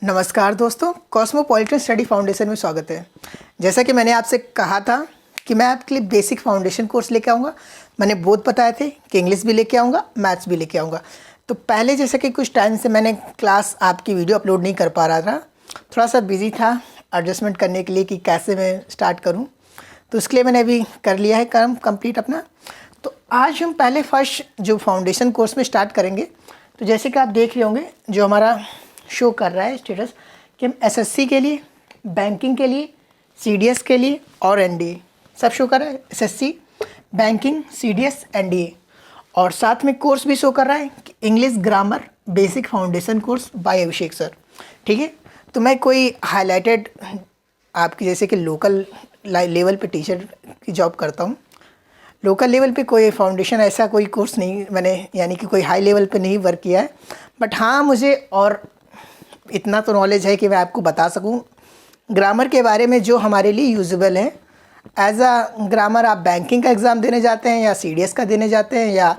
नमस्कार दोस्तों, cosmopolitan study foundation में स्वागत है। जैसा कि मैंने आपसे कहा था कि मैं आपके लिए बेसिक फाउंडेशन कोर्स लेके आऊँगा। मैंने बोथ बताए थे कि इंग्लिश भी लेके आऊँगा, मैथ्स भी लेके आऊँगा। तो पहले जैसा कि कुछ टाइम से मैंने क्लास आपकी वीडियो अपलोड नहीं कर पा रहा था, थोड़ा सा बिजी था एडजस्टमेंट करने के लिए कि कैसे मैं स्टार्ट करूँ। तो उसके लिए मैंने अभी कर लिया है काम कंप्लीट अपना। तो आज हम पहले फर्स्ट जो फाउंडेशन कोर्स में स्टार्ट करेंगे। तो जैसे कि आप देख रहे होंगे जो हमारा शो कर रहा है स्टेटस कि हम एसएससी के लिए, बैंकिंग के लिए, सीडीएस के लिए और एनडीए सब शो कर रहा है। एसएससी, बैंकिंग, सीडीएस, एनडीए और साथ में कोर्स भी शो कर रहा है कि English grammar basic foundation course by Abhishek sir. ठीक है, तो मैं कोई हाईलाइटेड आपकी जैसे कि लोकल लेवल पे टीचर की जॉब करता हूँ। लोकल लेवल पे कोई फाउंडेशन ऐसा कोई कोर्स नहीं मैंने यानी कि कोई हाई लेवल पे नहीं वर्क किया है। बट हाँ, मुझे और इतना तो नॉलेज है कि मैं आपको बता सकूं ग्रामर के बारे में जो हमारे लिए यूजेबल है। एज अ ग्रामर आप बैंकिंग का एग्ज़ाम देने जाते हैं या सीडीएस का देने जाते हैं या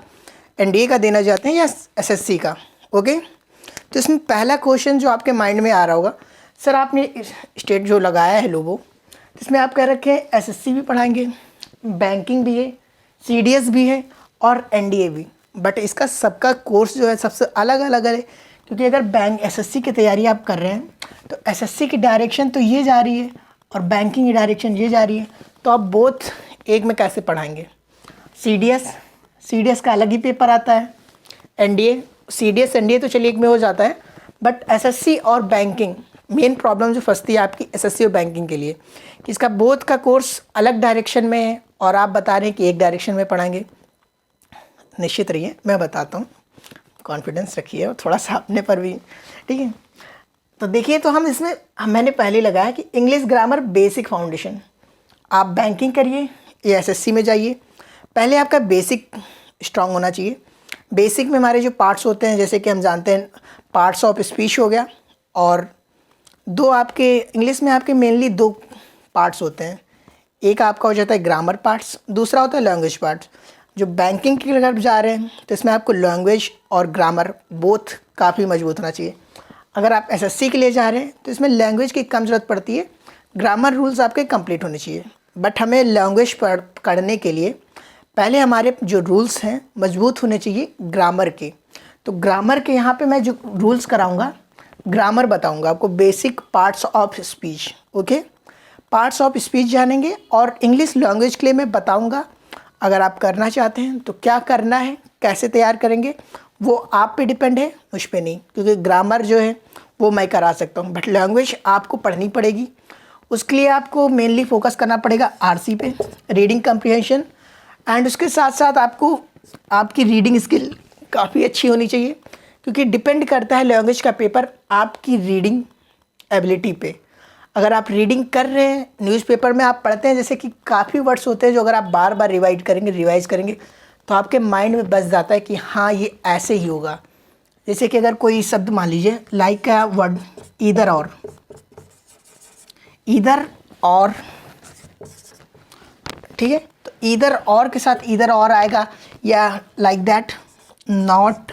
एनडीए का देने जाते हैं या एसएससी का। ओके, तो इसमें पहला क्वेश्चन जो आपके माइंड में आ रहा होगा, सर आपने स्टेट जो लगाया है लोगो, इसमें आप कह रखे हैं एसएससी भी पढ़ाएंगे, बैंकिंग भी है, सीडीएस भी है और एनडीए भी। बट इसका सबका कोर्स जो है सबसे अलग अलग है, क्योंकि अगर बैंक एसएससी की तैयारी आप कर रहे हैं तो एसएससी की डायरेक्शन तो ये जा रही है और बैंकिंग की डायरेक्शन ये जा रही है। तो आप बोथ एक में कैसे पढ़ाएंगे? सीडीएस का अलग ही पेपर आता है, एनडीए, सीडीएस एनडीए तो चलिए एक में हो जाता है। बट एसएससी और बैंकिंग मेन प्रॉब्लम जो फंसती है आपकी एसएससी और बैंकिंग के लिए कि इसका बोथ का कोर्स अलग डायरेक्शन में है और आप बता रहे हैं कि एक डायरेक्शन में पढ़ाएंगे। निश्चित रहिए, मैं बताता हूँ, कॉन्फिडेंस रखिए और थोड़ा सा अपने पर भी। ठीक है, तो देखिए, तो हम इसमें मैंने पहले लगाया कि इंग्लिश ग्रामर बेसिक फाउंडेशन। आप बैंकिंग करिए या एसएससी में जाइए, पहले आपका बेसिक स्ट्रांग होना चाहिए। बेसिक में हमारे जो पार्ट्स होते हैं, जैसे कि हम जानते हैं पार्ट्स ऑफ स्पीच हो गया, और दो आपके इंग्लिश में आपके मेनली दो पार्ट्स होते हैं। एक आपका हो जाता है ग्रामर पार्ट्स, दूसरा होता है लैंग्वेज पार्ट्स। जो बैंकिंग की अगर जा रहे हैं तो इसमें आपको लैंग्वेज और ग्रामर बोथ काफ़ी मजबूत होना चाहिए। अगर आप एसएससी के लिए जा रहे हैं तो इसमें लैंग्वेज की कम ज़रूरत पड़ती है, ग्रामर रूल्स आपके कंप्लीट होने चाहिए। बट हमें लैंग्वेज पढ़ने के लिए पहले हमारे जो रूल्स हैं मजबूत होने चाहिए ग्रामर के। तो ग्रामर के यहाँ पे मैं जो रूल्स कराऊँगा, ग्रामर बताऊँगा आपको, basic parts of speech. Okay, parts of speech जानेंगे और इंग्लिश लैंग्वेज के लिए मैं बताऊँगा। अगर आप करना चाहते हैं तो क्या करना है, कैसे तैयार करेंगे, वो आप पे डिपेंड है, मुझ पे नहीं, क्योंकि ग्रामर जो है वो मैं करा सकता हूँ बट लैंग्वेज आपको पढ़नी पड़ेगी। उसके लिए आपको मेनली फोकस करना पड़ेगा आरसी पे, रीडिंग कम्प्रीहेंशन, एंड उसके साथ साथ आपको आपकी रीडिंग स्किल काफ़ी अच्छी होनी चाहिए, क्योंकि डिपेंड करता है लैंग्वेज का पेपर आपकी रीडिंग एबिलिटी पे। अगर आप रीडिंग कर रहे हैं, न्यूज़पेपर में आप पढ़ते हैं, जैसे कि काफ़ी वर्ड्स होते हैं जो अगर आप बार बार रिवाइज करेंगे तो आपके माइंड में बस जाता है कि हाँ ये ऐसे ही होगा। जैसे कि अगर कोई शब्द मान लीजिए लाइक का वर्ड ईदर और, ठीक है, तो ईदर और के साथ ईदर और आएगा, या लाइक दैट नॉट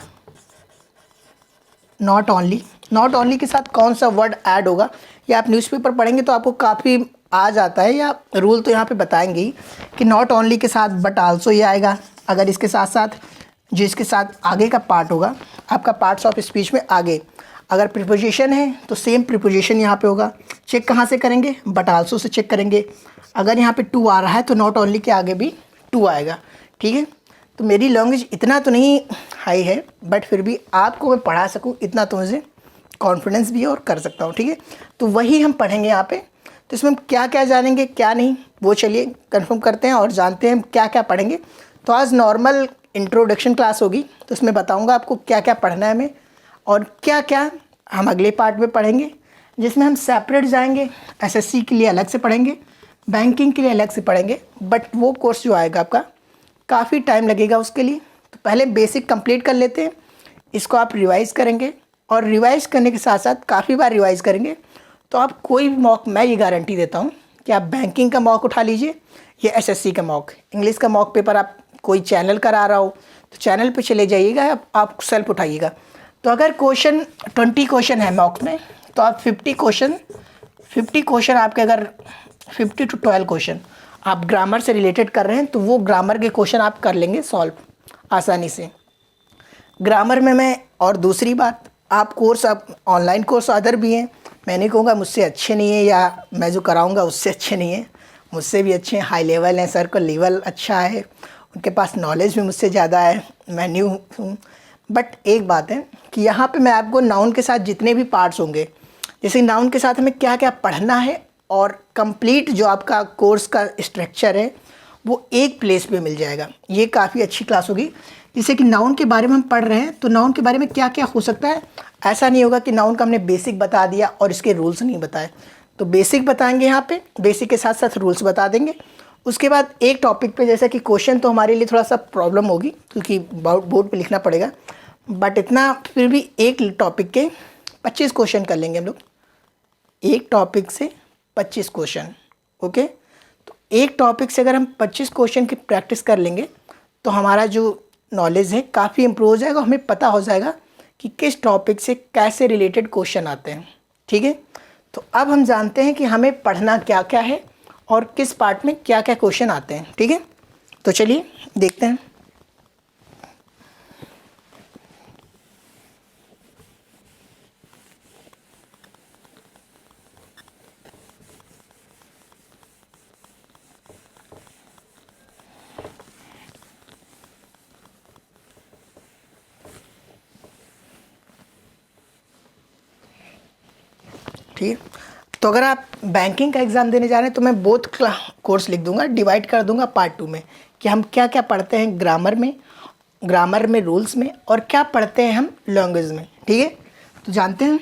ओनली के साथ कौन सा वर्ड ऐड होगा, या आप न्यूज़पेपर पढ़ेंगे तो आपको काफ़ी आ जाता है, या रूल तो यहाँ पे बताएंगे ही कि नॉट ओनली के साथ बट आल्सो ये आएगा। अगर इसके साथ साथ जो इसके साथ आगे का पार्ट होगा आपका पार्ट्स ऑफ स्पीच में आगे, अगर प्रीपोजिशन है तो सेम प्रीपोजिशन यहाँ पे होगा। चेक कहाँ से करेंगे? बट आल्सो से चेक करेंगे। अगर यहाँ पे टू आ रहा है तो नॉट ओनली के आगे भी टू आएगा। ठीक है, तो मेरी लैंग्वेज इतना तो नहीं हाई है बट फिर भी आपको मैं पढ़ा सकूँ इतना तो मुझे कॉन्फिडेंस भी है और कर सकता हूँ। ठीक है, तो वही हम पढ़ेंगे यहाँ पे। तो इसमें हम क्या क्या जानेंगे क्या नहीं, वो चलिए कंफर्म करते हैं और जानते हैं हम क्या क्या पढ़ेंगे। तो आज नॉर्मल इंट्रोडक्शन क्लास होगी, तो इसमें बताऊँगा आपको क्या क्या पढ़ना है हमें और क्या क्या हम अगले पार्ट में पढ़ेंगे, जिसमें हम सेपरेट जाएंगे। एसएससी के लिए अलग से पढ़ेंगे, बैंकिंग के लिए अलग से पढ़ेंगे, बट वो कोर्स जो आएगा आपका काफ़ी टाइम लगेगा उसके लिए। तो पहले बेसिक कंप्लीट कर लेते हैं, इसको आप रिवाइज़ करेंगे और रिवाइज़ करने के साथ साथ काफ़ी बार रिवाइज़ करेंगे तो आप कोई भी मॉक, मैं ये गारंटी देता हूँ कि आप बैंकिंग का मॉक उठा लीजिए या एसएससी का मॉक, इंग्लिश का मॉक पेपर आप कोई चैनल करा रहा हो तो चैनल पे चले जाइएगा, आप सेल्फ उठाइएगा। तो अगर क्वेश्चन 20 क्वेश्चन है मॉक में, तो आप 50 क्वेश्चन आपके अगर 50 to 12 क्वेश्चन आप ग्रामर से रिलेटेड कर रहे हैं तो वो ग्रामर के क्वेश्चन आप कर लेंगे सॉल्व आसानी से ग्रामर में। मैं और दूसरी बात, आप कोर्स आप ऑनलाइन कोर्स अदर भी हैं, मैं नहीं कहूँगा मुझसे अच्छे नहीं है या मैं जो कराऊँगा उससे अच्छे नहीं है, मुझसे भी अच्छे हैं, हाई लेवल हैं, सर का लेवल अच्छा है, उनके पास नॉलेज भी मुझसे ज़्यादा है, मैं न्यू हूँ। बट एक बात है कि यहाँ पे मैं आपको नाउन के साथ जितने भी पार्ट्स होंगे, जैसे नाउन के साथ हमें क्या क्या पढ़ना है और कंप्लीट जो आपका कोर्स का स्ट्रक्चर है वो एक प्लेस पे मिल जाएगा। ये काफ़ी अच्छी क्लास होगी। जैसे कि नाउन के बारे में हम पढ़ रहे हैं तो नाउन के बारे में क्या क्या हो सकता है, ऐसा नहीं होगा कि नाउन का हमने बेसिक बता दिया और इसके रूल्स नहीं बताए। तो बेसिक बताएंगे, यहाँ पे बेसिक के साथ साथ रूल्स बता देंगे। उसके बाद एक टॉपिक पे जैसे कि क्वेश्चन तो हमारे लिए थोड़ा सा प्रॉब्लम होगी क्योंकि बोर्ड पे लिखना पड़ेगा, बट इतना फिर भी एक टॉपिक के 25 क्वेश्चन कर लेंगे हम लोग, एक टॉपिक से 25 क्वेश्चन। ओके, तो एक टॉपिक से अगर हम 25 क्वेश्चन की प्रैक्टिस कर लेंगे तो हमारा जो नॉलेज है काफ़ी इम्प्रूव हो जाएगा, हमें पता हो जाएगा कि किस टॉपिक से कैसे रिलेटेड क्वेश्चन आते हैं। ठीक है, तो अब हम जानते हैं कि हमें पढ़ना क्या क्या है और किस पार्ट में क्या क्या क्वेश्चन आते हैं। ठीक है, तो चलिए देखते हैं। ठीक है, तो अगर आप बैंकिंग का एग्ज़ाम देने जा रहे हैं तो मैं बोथ कोर्स लिख दूंगा, डिवाइड कर दूंगा पार्ट 2 में कि हम क्या क्या पढ़ते हैं ग्रामर में रूल्स में, और क्या पढ़ते हैं हम लैंग्वेज में। ठीक है, तो जानते हैं।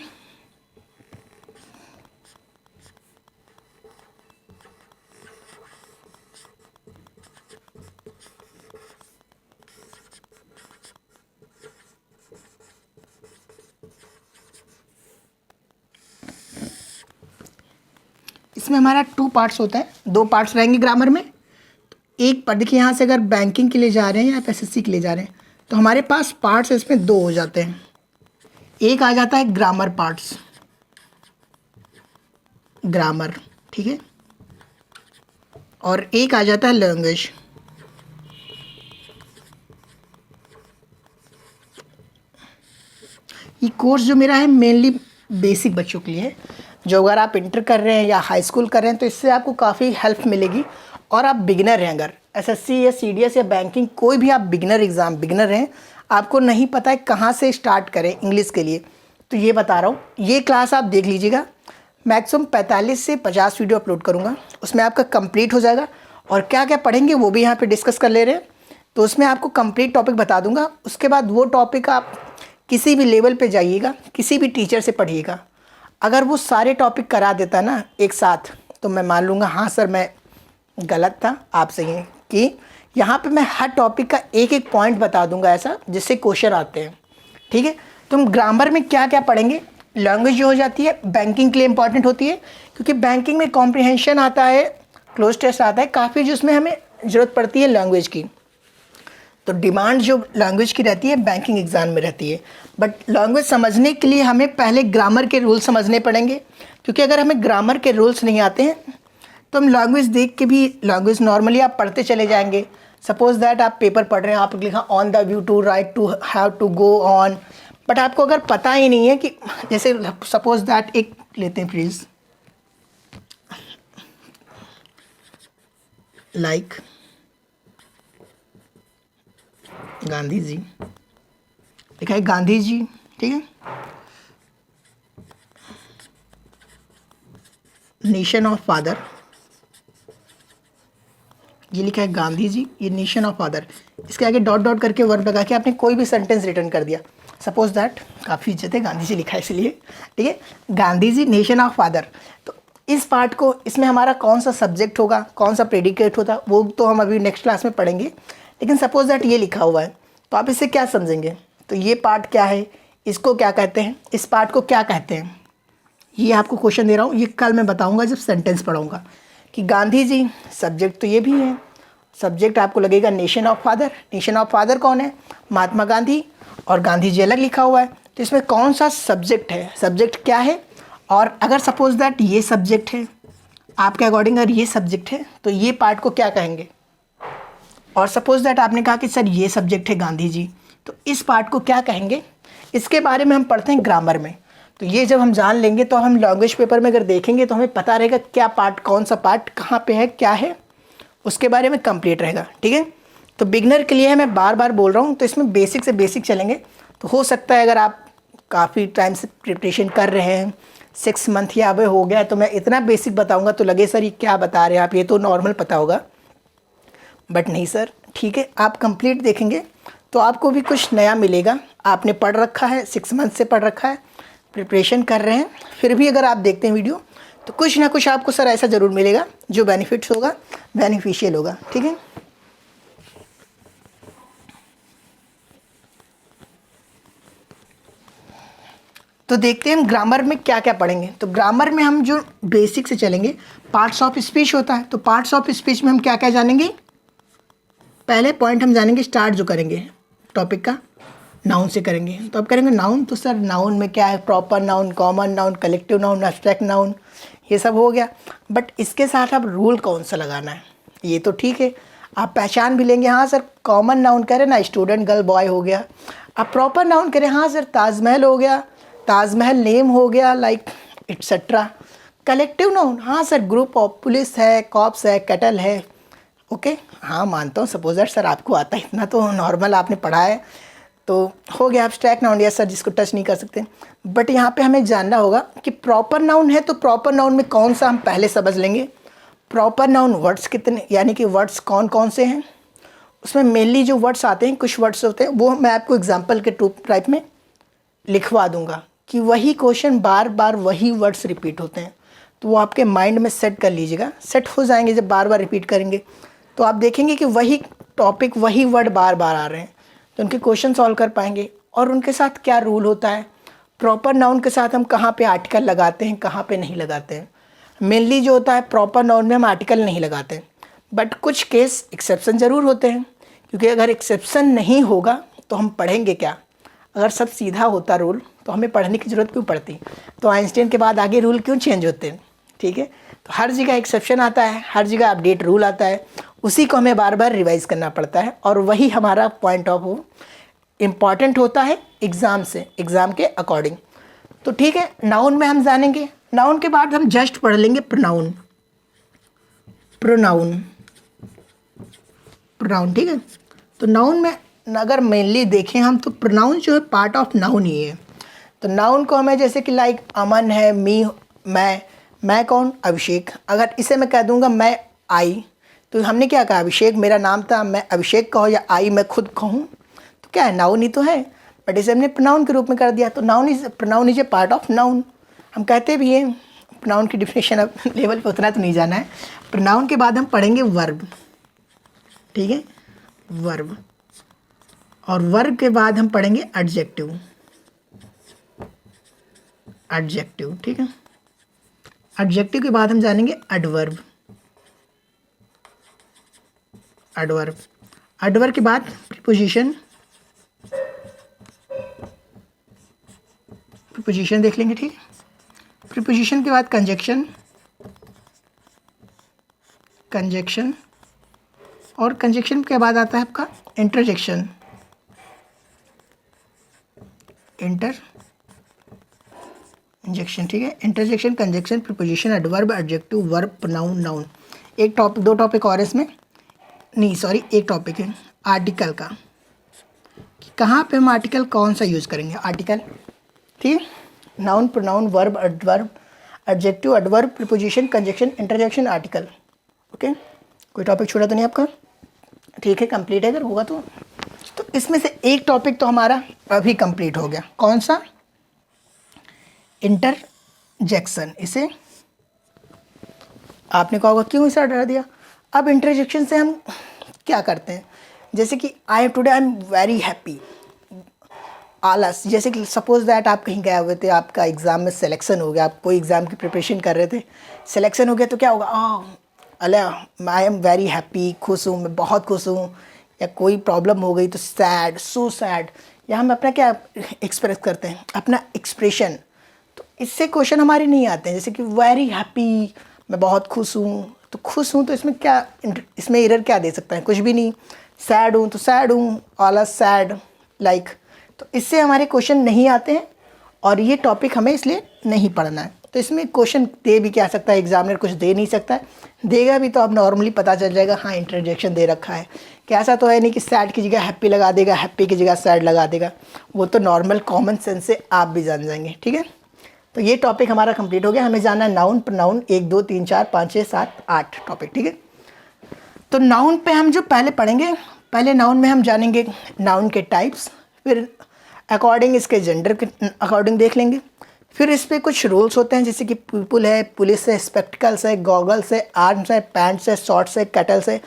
इसमें हमारा 2 पार्ट्स होता है, 2 पार्ट्स रहेंगे ग्रामर में। एक पर देखिए, यहाँ से अगर बैंकिंग के लिए जा रहे हैं या एसएससी के लिए जा रहे हैं तो हमारे पास पार्ट्स इसमें 2 हो जाते हैं। एक आ जाता है ग्रामर पार्ट्स, ग्रामर, ठीक है, और एक आ जाता है लैंग्वेज। ये कोर्स जो मेरा है मेनली बेसिक बच्चों के लिए है, जो अगर आप इंटर कर रहे हैं या हाई स्कूल कर रहे हैं तो इससे आपको काफ़ी हेल्प मिलेगी। और आप बिगिनर हैं, अगर एसएससी या सीडीएस या बैंकिंग कोई भी आप बिगिनर हैं, आपको नहीं पता है कहाँ से स्टार्ट करें इंग्लिश के लिए, तो ये बता रहा हूँ, ये क्लास आप देख लीजिएगा। मैक्सिमम 45 से 50 वीडियो अपलोड करूँगा, उसमें आपका कंप्लीट हो जाएगा। और क्या क्या पढ़ेंगे वो भी यहाँ पे डिस्कस कर ले रहे हैं, तो उसमें आपको कंप्लीट टॉपिक बता दूंगा। उसके बाद वो टॉपिक आप किसी भी लेवल पे जाइएगा, किसी भी टीचर से पढ़िएगा, अगर वो सारे टॉपिक करा देता ना एक साथ तो मैं मान लूँगा हाँ सर मैं गलत था, आप सही हैं, कि यहाँ पे मैं हर टॉपिक का एक एक पॉइंट बता दूंगा ऐसा जिससे क्वेश्चन आते हैं। ठीक है, तो हम ग्रामर में क्या क्या पढ़ेंगे, लैंग्वेज जो हो जाती है बैंकिंग के लिए इंपॉर्टेंट होती है, क्योंकि बैंकिंग में कॉम्प्रिहेंशन आता है, क्लोज टेस्ट आता है, काफ़ी जिसमें हमें ज़रूरत पड़ती है लैंग्वेज की। तो डिमांड जो लैंग्वेज की रहती है बैंकिंग एग्जाम में रहती है। बट लैंग्वेज समझने के लिए हमें पहले ग्रामर के रूल्स समझने पड़ेंगे, क्योंकि अगर हमें ग्रामर के रूल्स नहीं आते हैं तो हम लैंग्वेज देख के भी, लैंग्वेज नॉर्मली आप पढ़ते चले जाएंगे। सपोज दैट आप पेपर पढ़ रहे हैं, आप लिखा on the view to right to have to go on, but आपको अगर पता ही नहीं है कि, जैसे सपोज दैट एक लेते हैं प्लीज़, लाइक गांधी जी, लिखा है गांधी जी, ठीक है, नेशन ऑफ फादर, ये लिखा है गांधी जी, ये नेशन ऑफ फादर, इसके आगे डॉट डॉट करके वर्ड लगा के आपने कोई भी सेंटेंस रिटर्न कर दिया। सपोज दैट, काफ़ी इज्जत है, गांधी जी लिखा है इसलिए, ठीक है, Gandhi ji nation of father. तो इस पार्ट को, इसमें हमारा कौन सा सब्जेक्ट होगा, कौन सा प्रेडिकेट होता, वो तो हम अभी नेक्स्ट क्लास में पढ़ेंगे। लेकिन सपोज दैट ये लिखा हुआ है तो आप इससे क्या समझेंगे, तो ये पार्ट क्या है, इसको क्या कहते हैं, इस पार्ट को क्या कहते हैं, ये आपको क्वेश्चन दे रहा हूँ, ये कल मैं बताऊँगा जब सेंटेंस पढ़ाऊँगा कि गांधी जी सब्जेक्ट तो ये भी है, सब्जेक्ट आपको लगेगा nation of father. Nation of father कौन है, महात्मा गांधी, और गांधी जी अलग लिखा हुआ है, तो इसमें कौन सा सब्जेक्ट है, सब्जेक्ट क्या है और अगर सपोज दैट ये सब्जेक्ट है आपके अकॉर्डिंग, अगर ये सब्जेक्ट है तो ये पार्ट को क्या कहेंगे, और सपोज दैट आपने कहा कि सर ये सब्जेक्ट है गांधी जी, तो इस पार्ट को क्या कहेंगे, इसके बारे में हम पढ़ते हैं ग्रामर में। तो ये जब हम जान लेंगे तो हम लैंग्वेज पेपर में अगर देखेंगे तो हमें पता रहेगा क्या पार्ट, कौन सा पार्ट कहाँ पे है, क्या है, उसके बारे में कंप्लीट रहेगा। ठीक है, तो बिगनर के लिए मैं बार बार बोल रहा हूँ, तो इसमें बेसिक से बेसिक चलेंगे। तो हो सकता है अगर आप काफ़ी टाइम से प्रिपरेशन कर रहे हैं, 6 मंथ या अब हो गया, तो मैं इतना बेसिक बताऊँगा तो लगे सर ये क्या बता रहे हैं आप, ये तो नॉर्मल पता होगा, बट नहीं सर। ठीक है, आप कंप्लीट देखेंगे तो आपको भी कुछ नया मिलेगा। आपने पढ़ रखा है, 6 मंथ से पढ़ रखा है, प्रिपरेशन कर रहे हैं, फिर भी अगर आप देखते हैं वीडियो तो कुछ ना कुछ आपको सर ऐसा ज़रूर मिलेगा जो बेनिफिट्स होगा, बेनिफिशियल होगा। ठीक है, तो देखते हैं हम ग्रामर में क्या क्या पढ़ेंगे। तो ग्रामर में हम जो बेसिक से चलेंगे, पार्ट्स ऑफ स्पीच होता है, तो पार्ट्स ऑफ स्पीच में हम क्या क्या जानेंगे। पहले पॉइंट हम जानेंगे, स्टार्ट जो करेंगे टॉपिक का नाउन से करेंगे। तो अब करेंगे नाउन, तो सर नाउन में क्या है, proper noun, common noun, collective noun, abstract noun, ये सब हो गया। बट इसके साथ अब रूल कौन सा लगाना है, ये तो ठीक है आप पहचान भी लेंगे, हाँ सर कॉमन नाउन कह रहे ना, स्टूडेंट, गर्ल, बॉय हो गया। अब प्रॉपर नाउन करें, हाँ सर ताजमहल हो गया, ताजमहल नेम हो गया, लाइक एट्सेट्रा। कलेक्टिव नाउन, हाँ सर ग्रुप ऑफ, पुलिस है, कॉप्स है, कैटल है। ओके, हाँ मानता हूँ, सपोज दैट सर आपको आता है, इतना तो नॉर्मल आपने पढ़ा है, तो हो गया। एब्स्ट्रैक्ट नाउन, यस सर जिसको टच नहीं कर सकते। बट यहाँ पे हमें जानना होगा कि प्रॉपर नाउन है तो प्रॉपर नाउन में कौन सा हम पहले समझ लेंगे। प्रॉपर नाउन वर्ड्स कितने, यानी कि वर्ड्स कौन कौन से हैं, उसमें मेनली जो वर्ड्स आते हैं, कुछ वर्ड्स होते हैं वो मैं आपको एग्जाम्पल के टाइप में लिखवा दूंगा कि वही क्वेश्चन बार बार वही वर्ड्स रिपीट होते हैं, तो वो आपके माइंड में सेट कर लीजिएगा। सेट हो जाएंगे जब बार बार रिपीट करेंगे तो आप देखेंगे कि वही टॉपिक, वही वर्ड बार बार आ रहे हैं, तो उनके क्वेश्चन सॉल्व कर पाएंगे। और उनके साथ क्या रूल होता है, प्रॉपर नाउन के साथ हम कहाँ पे आर्टिकल लगाते हैं, कहाँ पे नहीं लगाते हैं। मेनली जो होता है प्रॉपर नाउन में हम आर्टिकल नहीं लगाते हैं, बट कुछ केस एक्सेप्शन ज़रूर होते हैं, क्योंकि अगर एक्सेप्शन नहीं होगा तो हम पढ़ेंगे क्या। अगर सब सीधा होता रूल तो हमें पढ़ने की ज़रूरत क्यों पड़ती, तो आइंस्टाइन के बाद आगे रूल क्यों चेंज होते हैं। ठीक है, तो हर जगह एक्सेप्शन आता है, हर जगह अपडेट रूल आता है, उसी को हमें बार बार रिवाइज करना पड़ता है, और वही हमारा पॉइंट ऑफ व्यू इम्पॉर्टेंट होता है एग्ज़ाम से, एग्ज़ाम के अकॉर्डिंग। तो ठीक है, नाउन में हम जानेंगे। नाउन के बाद हम जस्ट पढ़ लेंगे प्रोनाउन, प्रोनाउन, प्रोनाउन। ठीक है, तो नाउन में अगर मेनली देखें हम तो प्रोनाउन जो है पार्ट ऑफ नाउन ही है। तो नाउन को हमें जैसे कि लाइक अमन है, मी, मैं कौन, अभिषेक। अगर इसे मैं कह दूंगा मैं आई, तो हमने क्या कहा, अभिषेक मेरा नाम था, मैं अभिषेक कहूँ या आई मैं खुद कहूँ, तो क्या है, नाउन ही तो है। बट इसे हमने प्रोनाउन के रूप में कर दिया, तो pronoun is a part of noun. हम कहते भी हैं, प्रोनाउन की डिफिनेशन अब लेवल पे उतना तो नहीं जाना है। प्रोनाउन के बाद हम पढ़ेंगे वर्ब। ठीक है, वर्ब, और वर्ब के बाद हम पढ़ेंगे एडजेक्टिव, एडजेक्टिव। ठीक है, एडजेक्टिव के बाद हम जानेंगे एडवर्ब, एडवर्ब, एडवर्ब के बाद प्रीपोजिशन, प्रीपोजिशन देख लेंगे। ठीक, प्रीपोजिशन के बाद कंजक्शन, कंजक्शन, और कंजक्शन के बाद आता है आपका इंटरजेक्शन, इंजेक्शन। ठीक है, interjection, conjunction, preposition, adverb, adjective, verb, pronoun, noun. एक टॉपिक, 2 टॉपिक और इसमें नहीं, सॉरी एक टॉपिक है आर्टिकल का, कि कहाँ पे हम आर्टिकल कौन सा यूज़ करेंगे, आर्टिकल। ठीक है, noun, pronoun, verb, adverb, adjective, adverb, preposition, conjunction, interjection, article. Okay, कोई टॉपिक छोड़ा तो नहीं आपका। ठीक है, कंप्लीट है अगर होगा तो इसमें से एक टॉपिक तो हमारा अभी कंप्लीट हो गया, कौन सा, इंटरजेक्शन। इसे आपने कहा होगा क्यों इसे हटा दिया। अब इंटरजेक्शन से हम क्या करते हैं, जैसे कि I today I am very happy, आलस। जैसे कि सपोज दैट आप कहीं गए हुए थे, आपका एग्ज़ाम में सिलेक्शन हो गया, आप कोई एग्ज़ाम की प्रिपरेशन कर रहे थे, सिलेक्शन हो गया, तो क्या होगा, अल्लाह आई एम वेरी हैप्पी, खुश हूँ, मैं बहुत खुश हूँ। या कोई प्रॉब्लम हो गई तो सैड, सो सैड, या हम अपना क्या एक्सप्रेस करते हैं, अपना एक्सप्रेशन। तो इससे क्वेश्चन हमारे नहीं आते हैं। जैसे कि वेरी हैप्पी, मैं बहुत खुश हूँ, तो खुश हूँ तो इसमें क्या, इसमें एरर क्या दे सकता है, कुछ भी नहीं। सैड हूँ तो सैड हूँ, ऑल सैड लाइक, तो इससे हमारे क्वेश्चन नहीं आते हैं और ये टॉपिक हमें इसलिए नहीं पढ़ना है। तो इसमें क्वेश्चन दे भी क्या सकता है, एग्जामिनर कुछ दे नहीं सकता है, देगा भी तो अब नॉर्मली पता चल जाएगा हाँ इंटरजेक्शन दे रखा है। क्या ऐसा तो है नहीं कि सैड की जगह हैप्पी लगा देगा, हैप्पी की जगह सैड लगा देगा, वो तो नॉर्मल कॉमन सेंस से आप भी जान जाएंगे। ठीक है, तो ये टॉपिक हमारा कंप्लीट हो गया। हमें जानना है नाउन प्रोनाउन, 1 2 3 4 5 6 7 8 टॉपिक। ठीक है, तो नाउन पे हम जो पहले पढ़ेंगे, पहले नाउन में हम जानेंगे नाउन के टाइप्स, फिर अकॉर्डिंग इसके जेंडर के अकॉर्डिंग देख लेंगे। फिर इस पर कुछ रूल्स होते हैं, जैसे कि पीपल है, पुलिस है, स्पेक्टिकल्स है, गॉगल्स है, आर्म्स है, पैंट्स है, शॉर्ट्स है, कैटल्स है।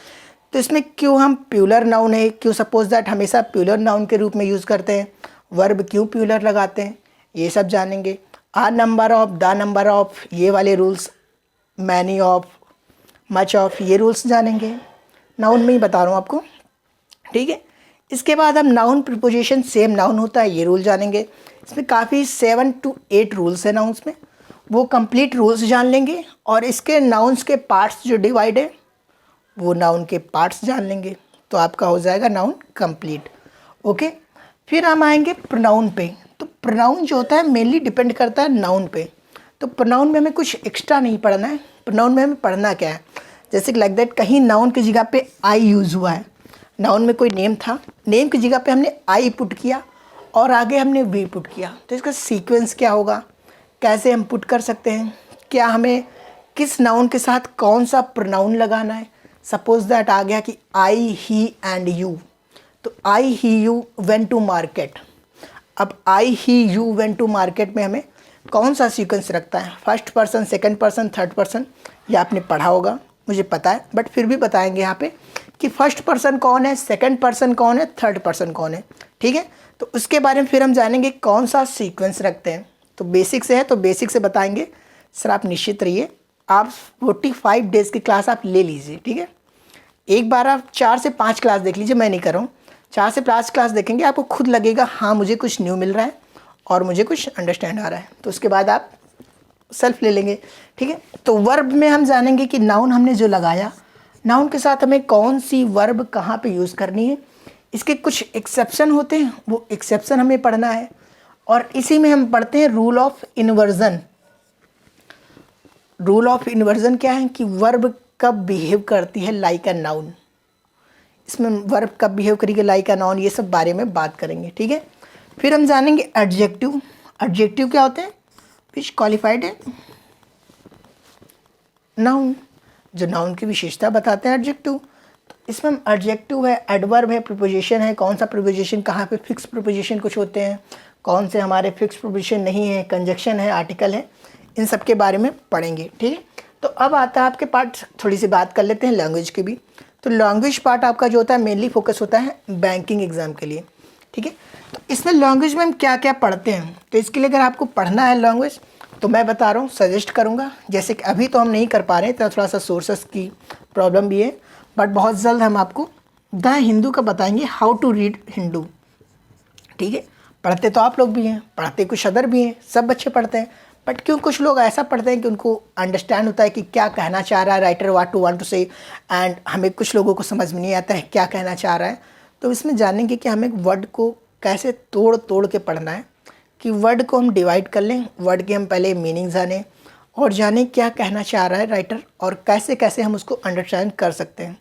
तो इसमें क्यों हम प्यूलर नाउन है, क्यों सपोज दैट हमेशा प्यूलर नाउन के रूप में यूज़ करते हैं, वर्ब क्यों प्यूलर लगाते हैं, ये सब जानेंगे। A number of, the number of, ये वाले rules, many of, much of, ये रूल्स जानेंगे। नाउन में ही बता रहा हूँ आपको। ठीक है, इसके बाद हम नाउन प्रीपोजिशन सेम नाउन होता है, ये रूल जानेंगे। इसमें काफ़ी 7 to 8 रूल्स हैं नाउन्स में, वो कंप्लीट रूल्स जान लेंगे। और इसके नाउन्स के पार्ट्स जो डिवाइड है, वो नाउन के पार्ट्स जान लेंगे, तो आपका हो जाएगा नाउन कंप्लीट। ओके, फिर हम आएंगे प्रोनाउन पे। तो प्रोनाउन जो होता है मेनली डिपेंड करता है नाउन पे, तो प्रोनाउन में हमें कुछ एक्स्ट्रा नहीं पढ़ना है। प्रोनाउन में हमें पढ़ना क्या है, जैसे कि लाइक दैट कहीं नाउन की जगह पे आई यूज़ हुआ है, नाउन में कोई नेम था, नेम की जगह पे हमने आई पुट किया और आगे हमने वी पुट किया, तो इसका सीक्वेंस क्या होगा, कैसे हम पुट कर सकते हैं, क्या हमें किस नाउन के साथ कौन सा प्रोनाउन लगाना है। सपोज दैट आ गया कि आई ही एंड यू, तो आई ही यू वेंट टू मार्केट। अब आई ही यू वेंट टू मार्केट में हमें कौन सा सीक्वेंस रखता है, first person, second person, third person, ये आपने पढ़ा होगा, मुझे पता है, बट फिर भी बताएंगे यहाँ पे कि फर्स्ट पर्सन कौन है, सेकंड पर्सन कौन है, थर्ड पर्सन कौन है। ठीक है, तो उसके बारे में फिर हम जानेंगे कौन सा सीक्वेंस रखते हैं। तो बेसिक से है तो बेसिक से बताएंगे। सर आप निश्चित रहिए, आप 45 डेज़ की क्लास आप ले लीजिए। ठीक है, एक बार आप 4 से 5 क्लास देख लीजिए, मैं नहीं कर रहा हूँ, 4 से 5 क्लास देखेंगे, आपको खुद लगेगा हाँ मुझे कुछ न्यू मिल रहा है और मुझे कुछ अंडरस्टैंड आ रहा है, तो उसके बाद आप सेल्फ ले लेंगे। ठीक है, तो वर्ब में हम जानेंगे कि नाउन हमने जो लगाया, नाउन के साथ हमें कौन सी वर्ब कहाँ पे यूज़ करनी है, इसके कुछ एक्सेप्शन होते हैं, वो एक्सेप्शन हमें पढ़ना है। और इसी में हम पढ़ते हैं rule of inversion. Rule of inversion क्या है कि वर्ब कब बिहेव करती है लाइक अ नाउन, इसमें वर्ब कब बिहेव करेगी लाइक अ नाउन, ये सब बारे में बात करेंगे। ठीक है, फिर हम जानेंगे एडजेक्टिव। एडजेक्टिव क्या होते हैं, विच क्वालिफाइड है नाउन, जो नाउन की विशेषता बताते हैं एडजेक्टिव। तो इसमें हम एडजेक्टिव है, एडवर्ब है, प्रीपोजिशन है, कौन सा प्रीपोजिशन कहाँ पे फिक्स प्रीपोजिशन कुछ होते हैं, कौन से हमारे फिक्स प्रीपोजिशन नहीं है, कंजक्शन है, आर्टिकल है, इन सब के बारे में पढ़ेंगे। ठीक है, तो अब आता है आपके पार्ट, थोड़ी सी बात कर लेते हैं लैंग्वेज की भी। तो लैंग्वेज पार्ट आपका जो होता है मेनली फोकस होता है बैंकिंग एग्जाम के लिए। ठीक है, तो इसमें लैंग्वेज में हम क्या क्या पढ़ते हैं, तो इसके लिए अगर आपको पढ़ना है लैंग्वेज तो मैं बता रहा हूँ, सजेस्ट करूँगा, जैसे कि अभी तो हम नहीं कर पा रहे हैं, तो थोड़ा सा सोर्सेस की प्रॉब्लम भी है, बट बहुत जल्द हम आपको द हिंदू का बताएंगे, हाउ टू रीड हिंदू। ठीक है, पढ़ते तो आप लोग भी हैं, पढ़ते कुछ अदर भी हैं, सब बच्चे पढ़ते हैं, बट क्यों कुछ लोग ऐसा पढ़ते हैं कि उनको अंडरस्टैंड होता है कि क्या कहना चाह रहा है राइटर, वाट टू से, एंड हमें कुछ लोगों को समझ में नहीं आता है क्या कहना चाह रहा है। तो इसमें जानेंगे कि हमें वर्ड को कैसे तोड़ तोड़ के पढ़ना है, कि वर्ड को हम डिवाइड कर लें, वर्ड के हम पहले मीनिंग जानें और जानें क्या कहना चाह रहा है राइटर, और कैसे कैसे हम उसको अंडरस्टैंड कर सकते हैं।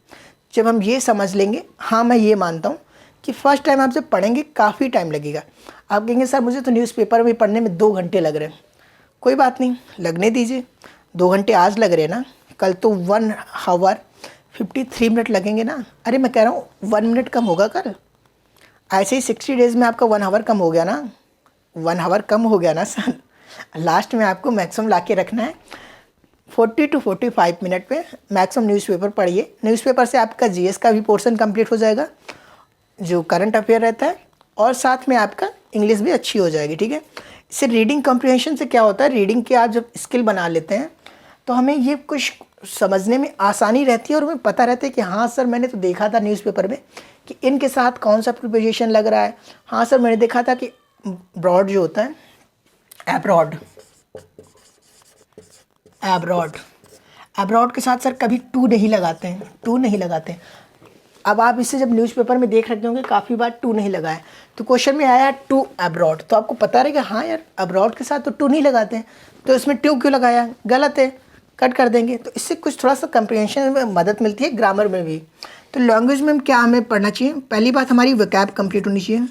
जब हम ये समझ लेंगे, हाँ मैं ये मानता हूँ कि फ़र्स्ट टाइम आप जब पढ़ेंगे काफ़ी टाइम लगेगा, आप कहेंगे सर मुझे तो न्यूज़पेपर में पढ़ने में 2 घंटे लग रहे हैं, कोई बात नहीं, लगने दीजिए, 2 घंटे आज लग रहे हैं ना, कल तो 1 आवर 53 मिनट लगेंगे ना। अरे मैं कह रहा हूँ 1 मिनट कम होगा कल, ऐसे ही 60 डेज़ में आपका 1 आवर कम हो गया ना, 1 आवर कम हो गया ना सर। लास्ट में आपको मैक्सिमम ला के रखना है 40 to 45 मिनट पे मैक्सिमम न्यूज़पेपर पढ़िए। न्यूज़पेपर से आपका जीएस का भी पोर्शन कंप्लीट हो जाएगा, जो करंट अफेयर रहता है, और साथ में आपका इंग्लिश भी अच्छी हो जाएगी। ठीक है, इससे रीडिंग कॉम्प्रिहेंशन से क्या होता है, रीडिंग की आप जब स्किल बना लेते हैं तो हमें ये कुछ समझने में आसानी रहती है, और हमें पता रहता है कि हाँ सर मैंने तो देखा था न्यूज़पेपर में कि इनके साथ कौन सा प्रिपोजिशन लग रहा है, हाँ सर मैंने देखा था कि ब्रॉड जो होता है, अब्रॉड, एब्रॉड, एब्रॉड के साथ सर कभी टू नहीं लगाते हैं, टू नहीं लगाते हैं। अब आप इसे जब न्यूज़पेपर में देख रखे होंगे काफ़ी बार टू नहीं लगाया, तो क्वेश्चन में आया टू एब्रॉड, तो आपको पता रहेगा हाँ यार एब्रॉड के साथ तो टू नहीं लगाते हैं, तो इसमें टू क्यों लगाया, गलत है, कट कर देंगे। तो इससे कुछ थोड़ा सा कंप्रीहेंशन में मदद मिलती है, ग्रामर में भी। तो लैंग्वेज में क्या हमें पढ़ना चाहिए, पहली बात हमारी वोकैब कंप्लीट होनी चाहिए,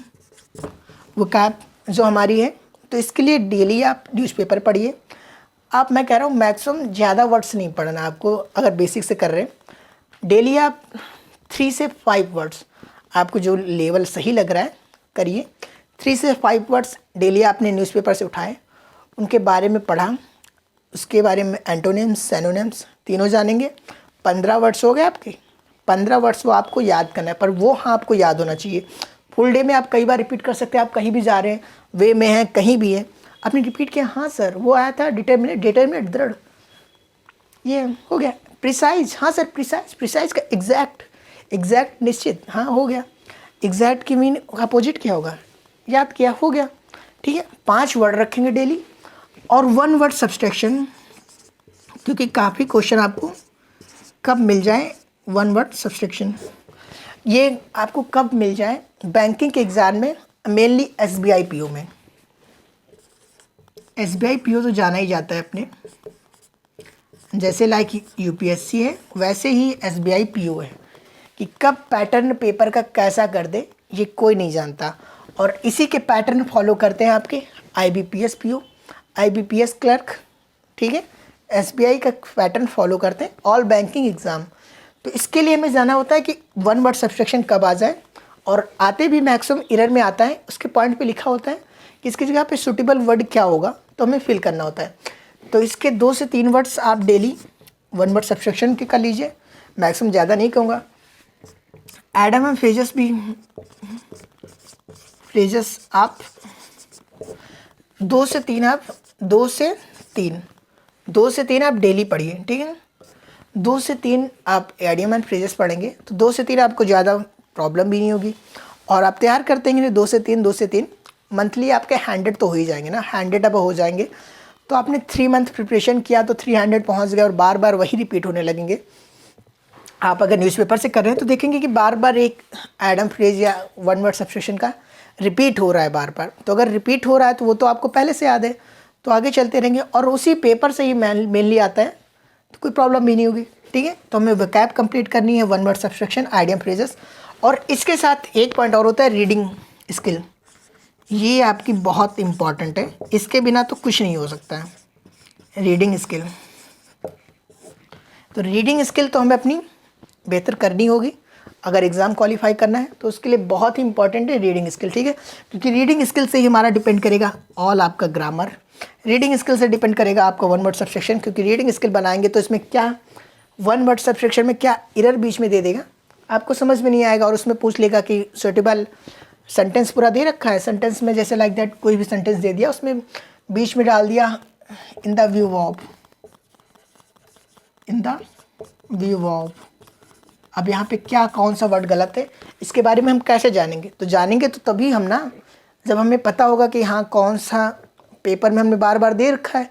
वोकैब जो हमारी है। तो इसके लिए डेली आप न्यूज़पेपर पढ़िए। आप, मैं कह रहा हूँ मैक्सिमम ज़्यादा वर्ड्स नहीं पढ़ना आपको, अगर बेसिक से कर रहे हैं डेली आप 3 से 5 वर्ड्स, आपको जो लेवल सही लग रहा है करिए। 3 से 5 वर्ड्स डेली आपने न्यूज़पेपर से उठाए, उनके बारे में पढ़ा, उसके बारे में एंटोनिम्स सैनोनिम्स तीनों जानेंगे। 15 वर्ड्स हो गए आपके, 15 वर्ड्स वो आपको याद करना है, पर वो हाँ आपको याद होना चाहिए। फुल डे में आप कई बार रिपीट कर सकते हैं, आप कहीं भी जा रहे हैं, वे में हैं, कहीं भी है, आपने रिपीट किया, हाँ सर वो आया था, डिटर्मिनेट दृढ़, ये हो गया। प्रिसाइज, हाँ सर प्रिसाइज, प्रिसाइज का एग्जैक्ट, एग्जैक्ट निश्चित, हाँ हो गया। एग्जैक्ट की मीन अपोजिट क्या होगा, याद किया, हो गया। ठीक है, 5 वर्ड रखेंगे डेली, और 1 वर्ड सब्सट्रैक्शन, क्योंकि काफ़ी क्वेश्चन आपको कब मिल जाए 1 वर्ड सब्सट्रैक्शन, ये आपको कब मिल जाए बैंकिंग के एग्ज़ाम में, मेनली SBI PO में। SBI PO तो जाना ही जाता है अपने, जैसे लाइक UPSC है वैसे ही SBI PO है, कि कब पैटर्न पेपर का कैसा कर दे ये कोई नहीं जानता, और इसी के पैटर्न फॉलो करते हैं आपके IBPS PO, IBPS क्लर्क, ठीक है, SBI का पैटर्न फॉलो करते हैं ऑल बैंकिंग एग्ज़ाम। तो इसके लिए हमें जाना होता है कि 1 वर्ड सब्सट्रैक्शन कब आ जाए, और आते भी मैक्सिमम एरर में आता है, उसके पॉइंट पे लिखा होता है कि इसकी जगह पे सूटेबल वर्ड क्या होगा, तो हमें फिल करना होता है। तो इसके 2 से 3 वर्ड्स आप डेली 1 वर्ड सब्सट्रैक्शन के कर लीजिए, मैक्सिमम ज़्यादा नहीं कहूँगा। एडम एंड फ्रेजेस भी, फ्रेजेस आप 2 से 3 आप 2 से 3 आप डेली पढ़िए, ठीक है। 2 से 3 आप एडियम एंड फ्रेजेस पढ़ेंगे तो 2 से 3 आपको ज़्यादा प्रॉब्लम भी नहीं होगी, और आप तैयार करते हैं 2 से 3 मंथली आपके 100 तो हो ही जाएंगे ना, 100 अब हो जाएंगे। तो आपने 3 मंथ प्रिपरेशन किया तो 300 पहुंच गए, और बार बार वही रिपीट होने लगेंगे। आप अगर न्यूज़पेपर से कर रहे हैं तो देखेंगे कि बार बार एक एडम फ्रेज या 1 वर्ड सब्सट्रैक्शन का रिपीट हो रहा है बार बार। तो अगर रिपीट हो रहा है तो वो तो आपको पहले से याद है, तो आगे चलते रहेंगे, और उसी पेपर से ही मेनली आता है, तो कोई प्रॉब्लम भी नहीं होगी, ठीक है। तो हमें वोकैब कंप्लीट करनी है, 1 वर्ड सब्सट्रैक्शन, आइडियम फ्रेजेस, और इसके साथ एक पॉइंट और होता है रीडिंग स्किल, ये आपकी बहुत इम्पॉर्टेंट है, इसके बिना तो कुछ नहीं हो सकता है। रीडिंग स्किल, तो रीडिंग स्किल तो हमें अपनी बेहतर करनी होगी, अगर एग्ज़ाम क्वालिफाई करना है तो उसके लिए बहुत ही इंपॉर्टेंट है रीडिंग स्किल, ठीक है। क्योंकि रीडिंग स्किल से ही हमारा डिपेंड करेगा ऑल आपका ग्रामर, रीडिंग स्किल से डिपेंड करेगा आपका 1 वर्ड सब्सट्रैक्शन, क्योंकि रीडिंग स्किल बनाएंगे तो इसमें क्या 1 वर्ड सब्सट्रैक्शन में क्या एरर बीच में दे देगा आपको समझ में नहीं आएगा, और उसमें पूछ लेगा कि सूटेबल सेंटेंस पूरा दे रखा है, सेंटेंस में जैसे लाइक दैट कोई भी सेंटेंस दे दिया, उसमें बीच में डाल दिया in the view of, in the view of. अब यहाँ पे क्या कौन सा वर्ड गलत है, इसके बारे में हम कैसे जानेंगे, तो जानेंगे तो तभी हम ना, जब हमें पता होगा कि हाँ कौन सा पेपर में हमने बार बार दे रखा है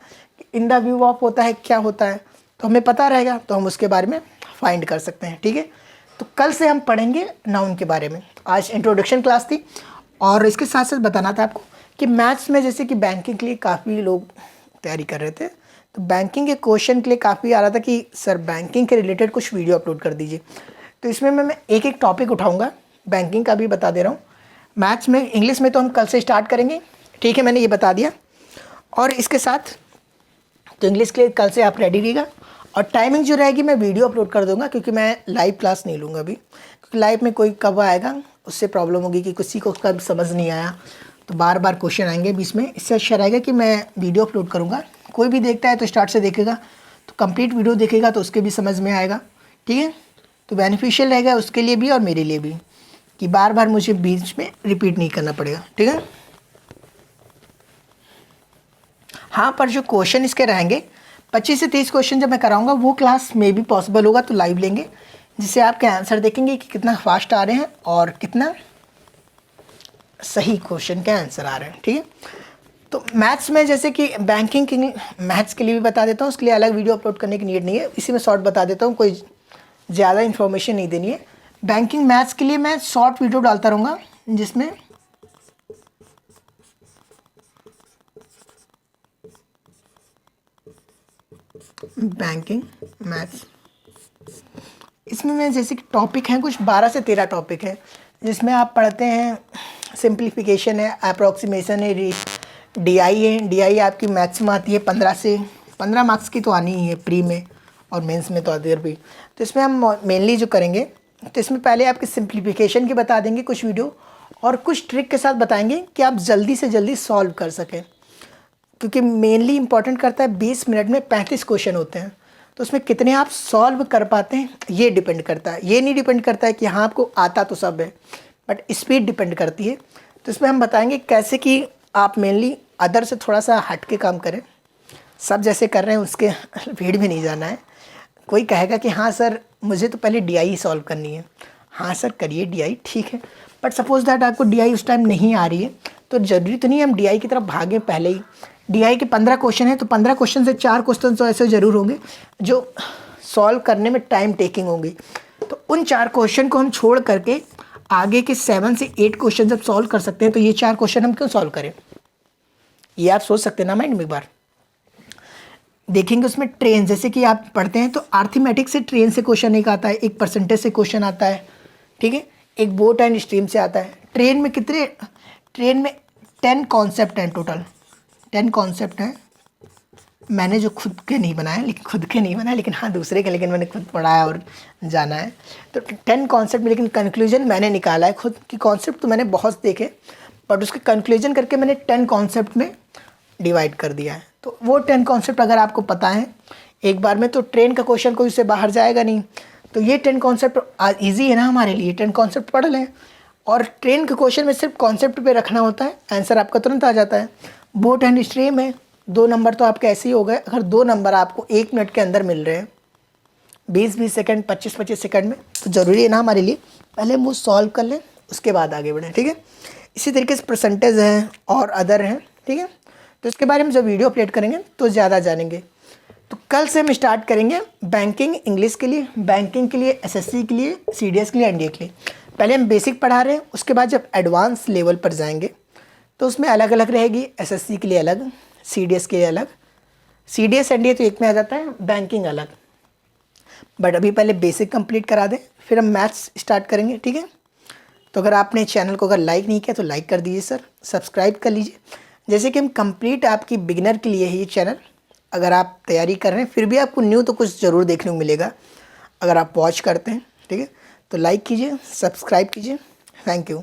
इन द व्यू ऑफ होता है क्या होता है, तो हमें पता रहेगा, तो हम उसके बारे में फाइंड कर सकते हैं, ठीक है। तो कल से हम पढ़ेंगे नाउन के बारे में, आज इंट्रोडक्शन क्लास थी, और इसके साथ साथ बताना था आपको कि मैथ्स में जैसे कि बैंकिंग के लिए काफ़ी लोग तैयारी कर रहे थे, तो बैंकिंग के क्वेश्चन के लिए काफ़ी आ रहा था कि सर बैंकिंग के रिलेटेड कुछ वीडियो अपलोड कर दीजिए। तो इसमें मैं एक एक टॉपिक उठाऊंगा, बैंकिंग का भी बता दे रहा हूँ, मैथ्स में, इंग्लिश में तो हम कल से स्टार्ट करेंगे, ठीक है, मैंने ये बता दिया। और इसके साथ तो इंग्लिश के लिए कल से आप रेडी रहिएगा, और टाइमिंग जो रहेगी मैं वीडियो अपलोड कर दूंगा, क्योंकि मैं लाइव क्लास नहीं लूँगा अभी, क्योंकि लाइव में कोई कब आएगा उससे प्रॉब्लम होगी कि किसी को कब समझ नहीं आया, तो बार बार क्वेश्चन आएंगे बीच में, इससे अच्छा रहेगा कि मैं वीडियो अपलोड करूँगा। कोई भी देखता है तो स्टार्ट से देखेगा, तो कंप्लीट वीडियो देखेगा तो उसके भी समझ में आएगा, ठीक है। तो बेनिफिशियल रहेगा उसके लिए भी और मेरे लिए भी, कि बार बार मुझे बीच में रिपीट नहीं करना पड़ेगा, ठीक है। हाँ, पर जो क्वेश्चन इसके रहेंगे 25 से 30 क्वेश्चन जब मैं कराऊंगा, वो क्लास में भी पॉसिबल होगा तो लाइव लेंगे, जिससे आपके आंसर देखेंगे कि कितना फास्ट आ रहे हैं और कितना सही क्वेश्चन के आंसर आ रहे हैं, ठीक है। तो मैथ्स में जैसे कि बैंकिंग के मैथ्स के लिए भी बता देता हूँ, उसके लिए अलग वीडियो अपलोड करने की नीड नहीं है, इसी में शॉर्ट बता देता हूँ, कोई ज़्यादा इन्फॉर्मेशन नहीं देनी है। बैंकिंग मैथ्स के लिए मैं शॉर्ट वीडियो डालता रहूँगा, जिसमें बैंकिंग मैथ्स, इसमें मैं जैसे कि टॉपिक हैं कुछ 12 से 13 टॉपिक हैं, जिसमें आप पढ़ते हैं सिंप्लीफिकेशन है, अप्रॉक्सीमेशन है, डीआई है। डीआई आपकी मैथ्स में आती है 15 मार्क्स की तो आनी ही है, प्री में और मेंस में तो अदर भी। तो इसमें हम मेनली जो करेंगे, तो इसमें पहले आपके सिंप्लीफिकेशन की बता देंगे कुछ वीडियो, और कुछ ट्रिक के साथ बताएंगे कि आप जल्दी से जल्दी सॉल्व कर सकें, क्योंकि मेनली इंपॉर्टेंट करता है 20 मिनट में 35 क्वेश्चन होते हैं, तो उसमें कितने आप सॉल्व कर पाते हैं ये डिपेंड करता है। ये नहीं डिपेंड करता है कि हाँ आपको आता तो सब है, बट स्पीड डिपेंड करती है। तो इसमें हम बताएंगे कैसे कि आप मेनली अदर से थोड़ा सा हट के काम करें, सब जैसे कर रहे हैं उसके भीड़ भी नहीं जाना है। कोई कहेगा कि हाँ सर मुझे तो पहले डीआई सॉल्व करनी है, हाँ सर करिए डीआई, ठीक है, बट सपोज़ दैट आपको डीआई उस टाइम नहीं आ रही है, तो ज़रूरी तो नहीं है हम डीआई की तरफ भागें पहले ही। डीआई के 15 क्वेश्चन है, तो 15 क्वेश्चन से 4 क्वेश्चन तो ऐसे ज़रूर होंगे जो सॉल्व करने में टाइम टेकिंग होंगी, तो उन 4 क्वेश्चन को हम छोड़ करके आगे के 7 से 8 क्वेश्चन जब सॉल्व कर सकते हैं, तो ये 4 क्वेश्चन हम क्यों सॉल्व करें, ये आप सोच सकते हैं ना माइंड में एक बार। देखेंगे उसमें ट्रेन, जैसे कि आप पढ़ते हैं तो आर्थमेटिक से ट्रेन से क्वेश्चन एक आता है, एक परसेंटेज से क्वेश्चन आता है, ठीक है, एक बोट एंड स्ट्रीम से आता है। ट्रेन में 10 कॉन्सेप्ट हैं टोटल, 10 कॉन्सेप्ट हैं। मैंने जो खुद के नहीं बनाए लेकिन हाँ दूसरे के, लेकिन मैंने खुद पढ़ा है और जाना है। तो 10 कॉन्सेप्ट में, लेकिन कंक्लूजन मैंने निकाला है खुद की। कॉन्सेप्ट तो मैंने बहुत देखे, बट उसके कंक्लूजन करके मैंने 10 कॉन्सेप्ट में डिवाइड कर दिया है। तो वो 10 कॉन्सेप्ट अगर आपको पता है एक बार में, तो ट्रेन का क्वेश्चन कोई उससे बाहर जाएगा नहीं। तो ये 10 कॉन्सेप्ट ईजी है ना हमारे लिए, 10 कॉन्सेप्ट पढ़ लें, और ट्रेन के क्वेश्चन में सिर्फ कॉन्सेप्ट पे रखना होता है, आंसर आपका तुरंत आ जाता है। बोट एंड स्ट्रीम में 2 नंबर तो आपके ऐसे ही हो गए। अगर 2 नंबर आपको 1 मिनट के अंदर मिल रहे हैं, 20-20 सेकंड, 25-25 सेकंड में, तो ज़रूरी है ना हमारे लिए पहले हम वो सॉल्व कर लें, उसके बाद आगे बढ़ें, ठीक है। इसी तरीके से परसेंटेज हैं और अदर हैं, ठीक है। तो इसके बारे में जब वीडियो अपलोड करेंगे तो ज़्यादा जानेंगे। तो कल से हम स्टार्ट करेंगे बैंकिंग इंग्लिश के लिए, बैंकिंग के लिए, एसएससी के लिए, सीडीएस के लिए, एनडीए के लिए। पहले हम बेसिक पढ़ा रहे हैं, उसके बाद जब एडवांस लेवल पर जाएंगे तो उसमें अलग अलग रहेगी, एसएससी के लिए अलग, सीडीएस के लिए अलग, सीडीएस एनडीए तो एक में आ जाता है, बैंकिंग अलग। बट अभी पहले बेसिक कंप्लीट करा दें, फिर हम मैथ्स स्टार्ट करेंगे, ठीक है। तो अगर आपने चैनल को अगर लाइक नहीं किया तो लाइक कर दीजिए सर, सब्सक्राइब कर लीजिए। जैसे कि हम कंप्लीट आपकी बिगिनर के लिए है ये चैनल, अगर आप तैयारी कर रहे हैं फिर भी आपको न्यू तो कुछ ज़रूर देखने को मिलेगा अगर आप वॉच करते हैं, ठीक है। तो लाइक कीजिए, सब्सक्राइब कीजिए, थैंक यू।